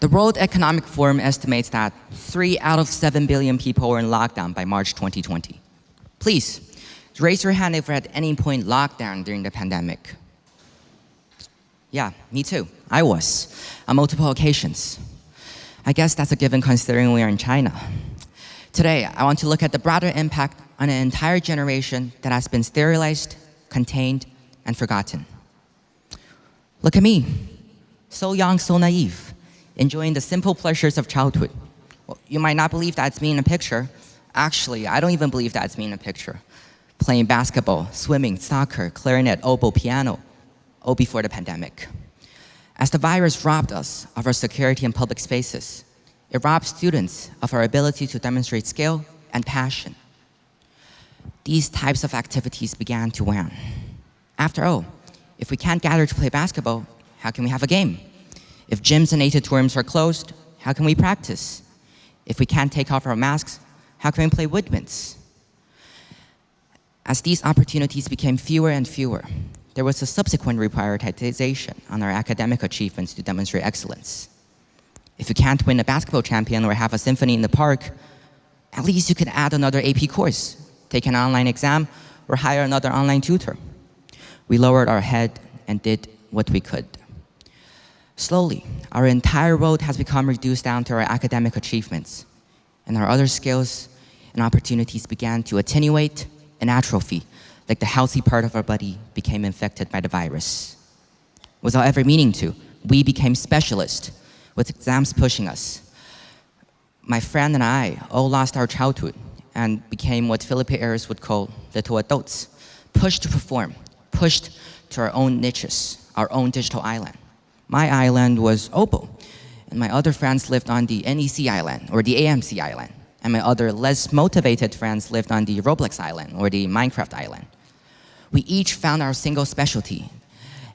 The World Economic Forum estimates that 3 out of 7 billion people were in lockdown by March 2020. Please, raise your hand if you're at any point locked down during the pandemic. Yeah, me too. I was, on multiple occasions. I guess that's a given considering we are in China. Today, I want to look at the broader impact on an entire generation that has been sterilized, contained, and forgotten. Look at me, so young, so naive, enjoying the simple pleasures of childhood. Well, you might not believe that's me in a picture. Actually, I don't even believe that's me in a picture. Playing basketball, swimming, soccer, clarinet, oboe, piano, all before the pandemic. As the virus robbed us of our security in public spaces, it robbed students of our ability to demonstrate skill and passion. These types of activities began to wane. After all, if we can't gather to play basketball, how can we have a game? If gyms and auditoriums are closed, how can we practice? If we can't take off our masks, how can we play woodwinds? As these opportunities became fewer and fewer, there was a subsequent reprioritization on our academic achievements to demonstrate excellence. If you can't win a basketball champion or have a symphony in the park, at least you could add another AP course, take an online exam, or hire another online tutor. We lowered our head and did what we could. Slowly, our entire world has become reduced down to our academic achievements, and our other skills and opportunities began to attenuate and atrophy, like the healthy part of our body became infected by the virus. Without ever meaning to, we became specialists, with exams pushing us. My friend and I all lost our childhood and became what Philippe Ayres would call little adults, pushed to perform, pushed to our own niches, our own digital island. My island was oboe, and my other friends lived on the NEC island or the AMC island, and my other less motivated friends lived on the Roblox island or the Minecraft island. We each found our single specialty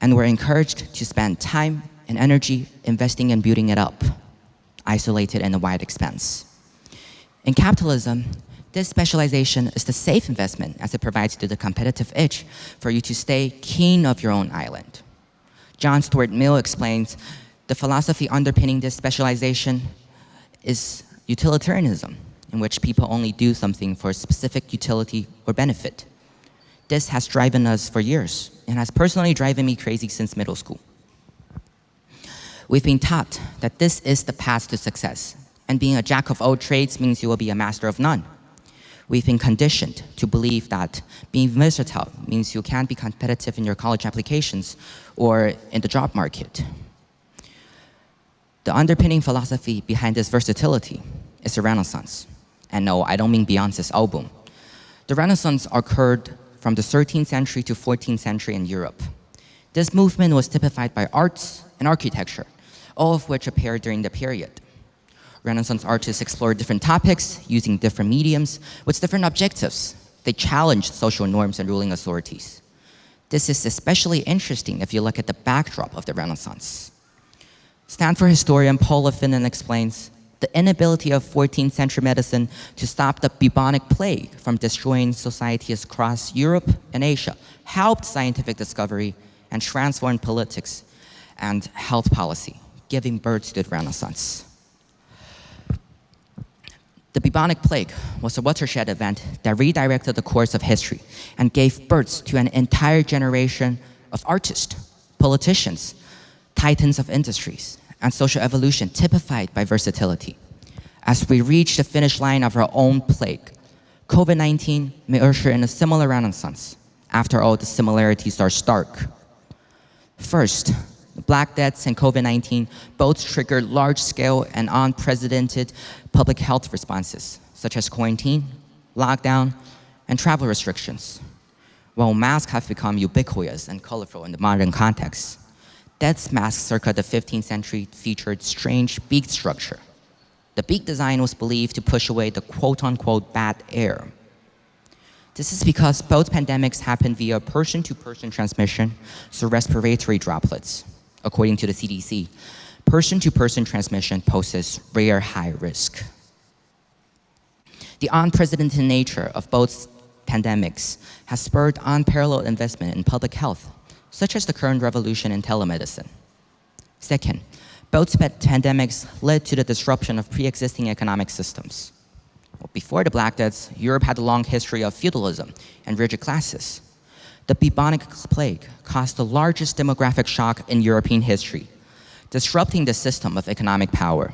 and were encouraged to spend time and energy investing in building it up, isolated in a wide expanse. In capitalism, this specialization is the safe investment as it provides you the competitive edge for you to stay king of your own island. John Stuart Mill explains the philosophy underpinning this specialization is utilitarianism, in which people only do something for a specific utility or benefit. This has driven us for years and has personally driven me crazy since middle school. We've been taught that this is the path to success, and being a jack of all trades means you will be a master of none. We've been conditioned to believe that being versatile means you can't be competitive in your college applications or in the job market. The underpinning philosophy behind this versatility is the Renaissance. And no, I don't mean Beyoncé's album. The Renaissance occurred from the 13th century to 14th century in Europe. This movement was typified by arts and architecture, all of which appeared during the period. Renaissance artists explored different topics using different mediums with different objectives. They challenged social norms and ruling authorities. This is especially interesting if you look at the backdrop of the Renaissance. Stanford historian Paul Finnan explains the inability of 14th century medicine to stop the bubonic plague from destroying societies across Europe and Asia helped scientific discovery and transformed politics and health policy, giving birth to the Renaissance. The bubonic plague was a watershed event that redirected the course of history and gave birth to an entire generation of artists, politicians, titans of industries, and social evolution typified by versatility. As we reach the finish line of our own plague, COVID-19 may usher in a similar renaissance. After all, the similarities are stark. First, the Black Deaths and COVID-19 both triggered large-scale and unprecedented public health responses, such as quarantine, lockdown, and travel restrictions. While masks have become ubiquitous and colorful in the modern context, death masks circa the 15th century featured strange beak structure. The beak design was believed to push away the quote-unquote bad air. This is because both pandemics happened via person-to-person transmission through respiratory droplets. According to the CDC, person-to-person transmission poses rare high risk. The unprecedented nature of both pandemics has spurred unparalleled investment in public health, such as the current revolution in telemedicine. Second, Both pandemics led to the disruption of pre-existing economic systems. Before the Black Deaths, Europe had a long history of feudalism and rigid classes. The bubonic plague caused the largest demographic shock in European history, disrupting the system of economic power.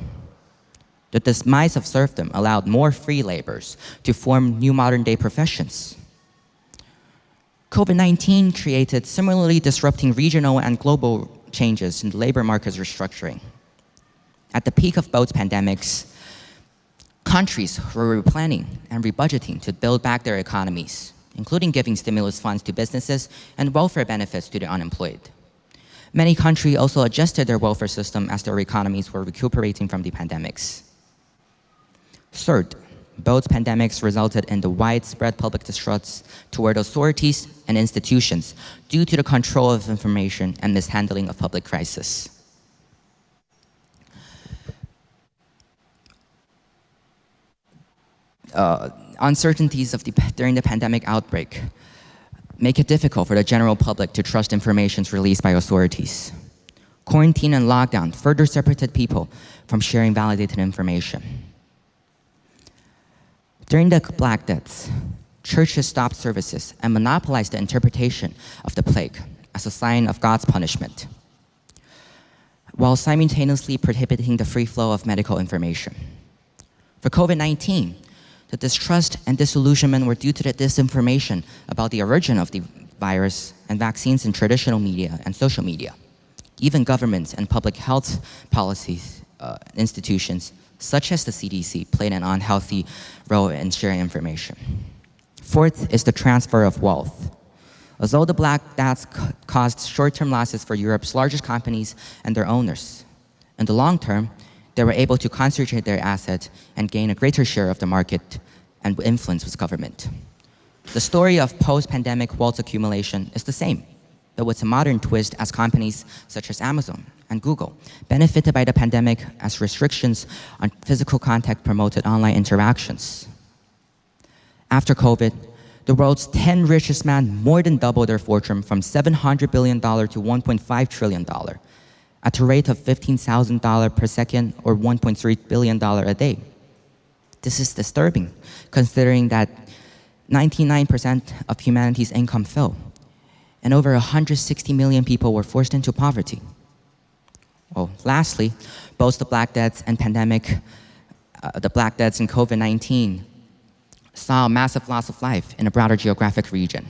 The demise of serfdom allowed more free laborers to form new modern-day professions. COVID-19 created similarly disrupting regional and global changes in the labor market's restructuring. At the peak of both pandemics, countries were replanning and rebudgeting to build back their economies, including giving stimulus funds to businesses and welfare benefits to the unemployed. Many countries also adjusted their welfare system as their economies were recuperating from the pandemics. Third, both pandemics resulted in the widespread public distrust toward authorities and institutions due to the control of information and mishandling of public crisis. Uncertainties during the pandemic outbreak make it difficult for the general public to trust information released by authorities. Quarantine and lockdown further separated people from sharing validated information. During the Black Deaths, churches stopped services and monopolized the interpretation of the plague as a sign of God's punishment, while simultaneously prohibiting the free flow of medical information. For COVID-19, the distrust and disillusionment were due to the disinformation about the origin of the virus and vaccines in traditional media and social media. Even governments and public health policies institutions, such as the CDC, played an unhealthy role in sharing information. Fourth is the transfer of wealth. Although the Black Deaths caused short-term losses for Europe's largest companies and their owners, in the long term, they were able to concentrate their assets and gain a greater share of the market and influence with government. The story of post-pandemic wealth accumulation is the same, but with a modern twist as companies such as Amazon and Google benefited by the pandemic as restrictions on physical contact promoted online interactions. After COVID, the world's 10 richest men more than doubled their fortune from $700 billion to $1.5 trillion at a rate of $15,000 per second or $1.3 billion a day. This is disturbing, considering that 99% of humanity's income fell, and over 160 million people were forced into poverty. Well, lastly, both the Black Deaths and the Black Deaths and COVID-19 saw a massive loss of life in a broader geographic region.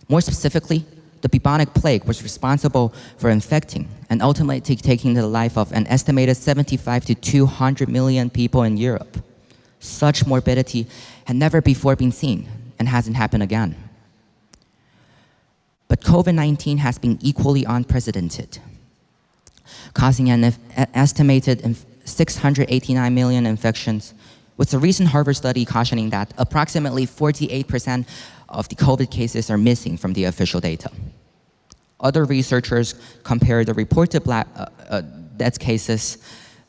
More specifically, the bubonic plague was responsible for infecting and ultimately taking the life of an estimated 75 to 200 million people in Europe. Such morbidity had never before been seen and hasn't happened again. But COVID-19 has been equally unprecedented, causing an estimated 689 million infections, with a recent Harvard study cautioning that approximately 48% of the COVID cases are missing from the official data. Other researchers compared the reported death cases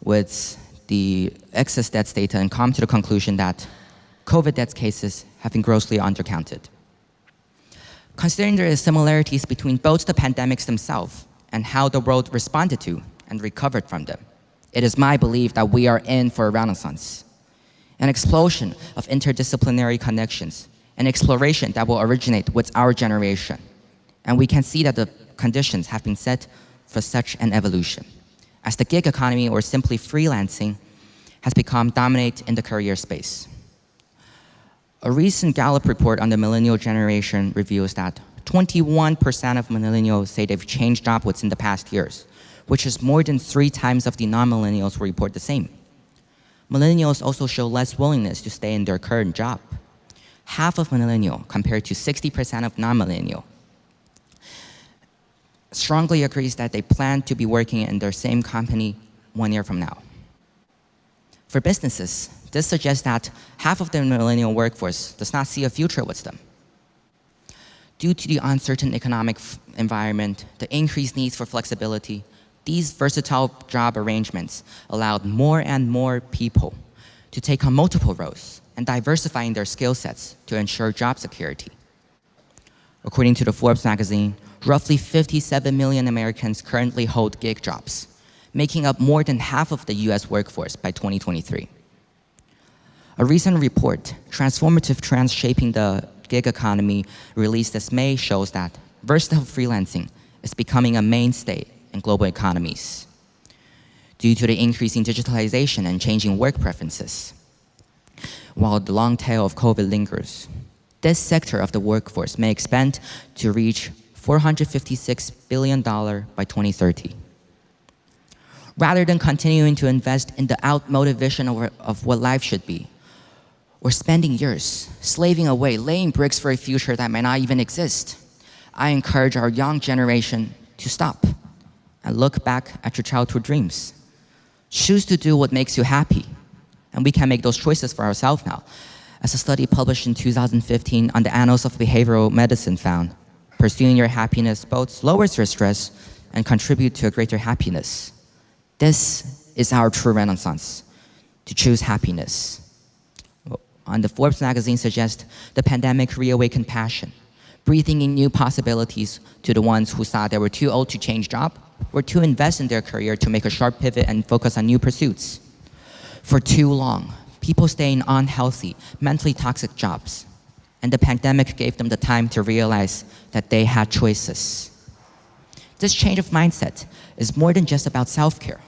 with the excess deaths data and come to the conclusion that COVID death cases have been grossly undercounted. Considering there are similarities between both the pandemics themselves and how the world responded to and recovered from them, it is my belief that we are in for a renaissance, an explosion of interdisciplinary connections, an exploration that will originate with our generation. And we can see that the conditions have been set for such an evolution, as the gig economy, or simply freelancing, has become dominant in the career space. A recent Gallup report on the millennial generation reveals that 21% of millennials say they've changed jobs within the past years, which is more than 3 times of the non-millennials who report the same. Millennials also show less willingness to stay in their current job. Half of millennial compared to 60% of non-millennial strongly agrees that they plan to be working in their same company 1 year from now. For businesses, this suggests that half of the millennial workforce does not see a future with them. Due to the uncertain economic environment, the increased needs for flexibility, these versatile job arrangements allowed more and more people to take on multiple roles and diversifying their skill sets to ensure job security. According to the Forbes magazine, roughly 57 million Americans currently hold gig jobs, making up more than half of the US workforce by 2023. A recent report, Transformative Trends Shaping the Gig Economy, released this May, shows that versatile freelancing is becoming a mainstay in global economies due to the increasing digitalization and changing work preferences. While the long tail of COVID lingers, this sector of the workforce may expand to reach $456 billion by 2030. Rather than continuing to invest in the outmoded vision of what life should be, we're spending years slaving away, laying bricks for a future that may not even exist. I encourage our young generation to stop and look back at your childhood dreams. Choose to do what makes you happy, and we can make those choices for ourselves now. As a study published in 2015 on the Annals of Behavioral Medicine found, pursuing your happiness both lowers your stress and contributes to a greater happiness. This is our true renaissance, to choose happiness. On the Forbes magazine suggests the pandemic reawakened passion, breathing in new possibilities to the ones who thought they were too old to change job or to invest in their career to make a sharp pivot and focus on new pursuits. For too long, people stay in unhealthy, mentally toxic jobs, and the pandemic gave them the time to realize that they had choices. This change of mindset is more than just about self-care.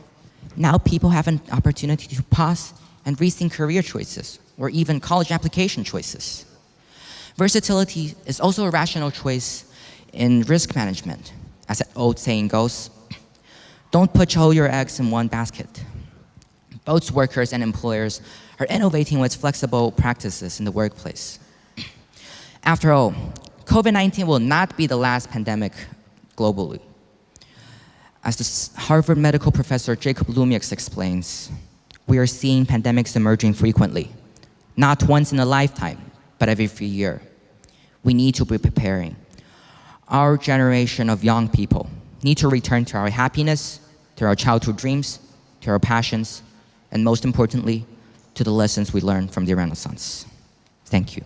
Now people have an opportunity to pause and rethink career choices, or even college application choices. Versatility is also a rational choice in risk management. As an old saying goes, don't put all your eggs in one basket. Both workers and employers are innovating with flexible practices in the workplace. After all, COVID-19 will not be the last pandemic globally. As the Harvard medical professor Jacob Lumiaks explains, we are seeing pandemics emerging frequently, not once in a lifetime, but every few years. We need to be preparing. Our generation of young people need to return to our happiness, to our childhood dreams, to our passions, and most importantly, to the lessons we learned from the Renaissance. Thank you.